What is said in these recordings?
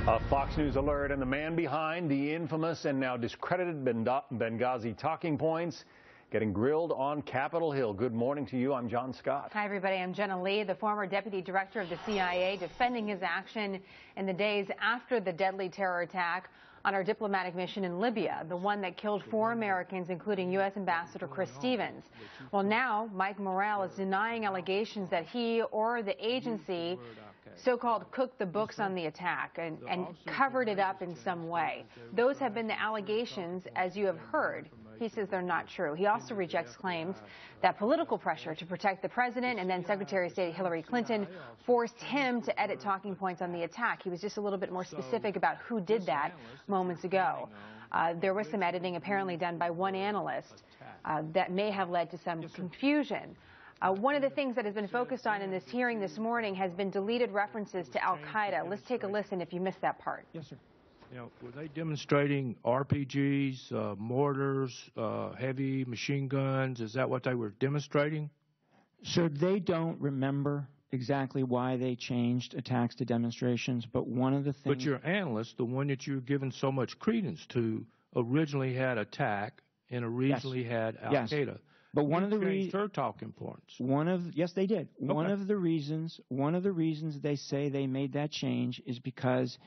A Fox News alert, and the man behind the infamous and now discredited Benghazi talking points getting grilled on Capitol Hill. Good morning to you. I'm John Scott. Hi, everybody. I'm Jenna Lee, the former deputy director of the CIA, defending his action in the days after the deadly terror attack on our diplomatic mission in Libya, the one that killed 4 Americans, including U.S. Ambassador Chris Stevens. Well, now Mike Morell is denying allegations that he or the agency so-called cooked the books on the attack and covered it up in some way. Those have been the allegations, as you have heard. He says they're not true. He also rejects claims that political pressure to protect the president and then Secretary of State Hillary Clinton forced him to edit talking points on the attack. He was just a little bit more specific about who did that moments ago. There was some editing apparently done by one analyst that may have led to some confusion. One of the things that has been focused on in this hearing this morning has been deleted references to al-Qaeda. Let's take a listen if you missed that part. Yes, sir. You know, were they demonstrating RPGs, mortars, heavy machine guns? Is that what they were demonstrating? Sir, they don't remember exactly why they changed attacks to demonstrations, but one of the things... But your analyst, the one that you're giving so much credence to, originally had attack and originally had al-Qaeda. Yes. But one of the reasons her talking points. Yes, they did. Okay. One of the reasons they say they made that change is because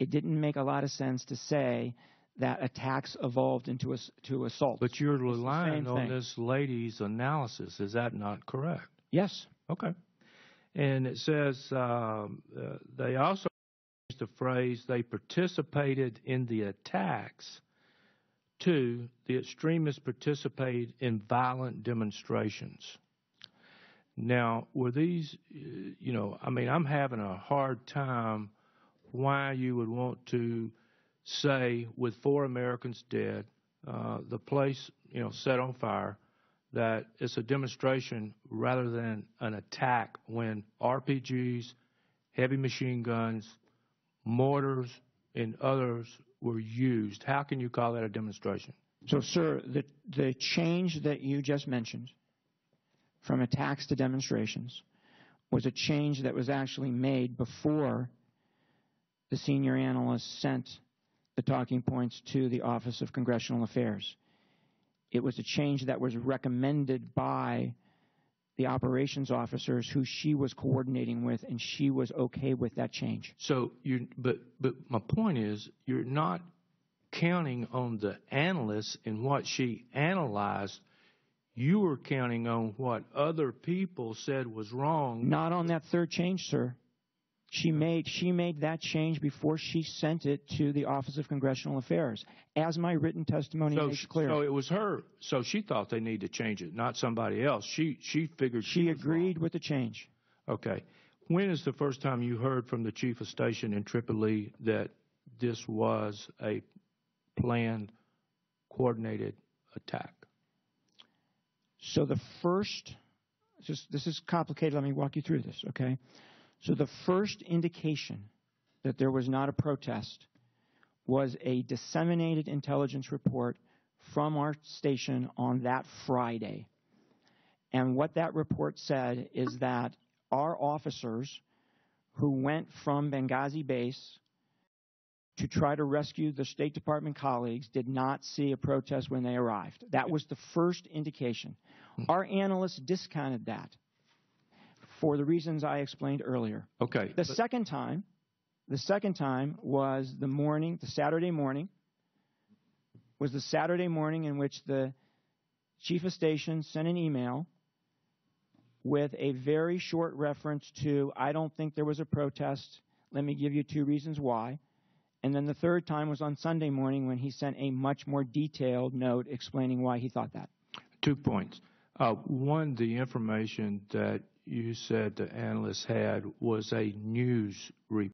it didn't make a lot of sense to say that attacks evolved into assault. But you're relying on this lady's analysis. Is that not correct? Yes. Okay. And it says they also used the phrase they participated in the attacks. 2, the extremists participated in violent demonstrations. Now, were these, you know, I mean, I'm having a hard time why you would want to say with 4 Americans dead, the place, you know, set on fire, that it's a demonstration rather than an attack when RPGs, heavy machine guns, mortars, and others were used. How can you call that a demonstration? So, sir, the change that you just mentioned from attacks to demonstrations was a change that was actually made before the senior analyst sent the talking points to the Office of Congressional Affairs. It was a change that was recommended by the operations officers who she was coordinating with, and she was okay with that change. So, but my point is, you're not counting on the analyst and what she analyzed. You were counting on what other people said was wrong. Not on that third change, sir. She made that change before she sent it to the Office of Congressional Affairs, as my written testimony makes clear. So it was her. So she thought they needed to change it, not somebody else. She figured she agreed with the change. Okay. When is the first time you heard from the chief of station in Tripoli that this was a planned, coordinated attack? So the first, this is complicated. Let me walk you through this, okay? So the first indication that there was not a protest was a disseminated intelligence report from our station on that Friday. And what that report said is that our officers who went from Benghazi base to try to rescue the State Department colleagues did not see a protest when they arrived. That was the first indication. Our analysts discounted that for the reasons I explained earlier. Okay. The second time was the Saturday morning in which the chief of station sent an email with a very short reference to, I don't think there was a protest. Let me give you 2 reasons why. And then the third time was on Sunday morning when he sent a much more detailed note explaining why he thought that. 2 points. One, the information that you said the analyst had was a news report.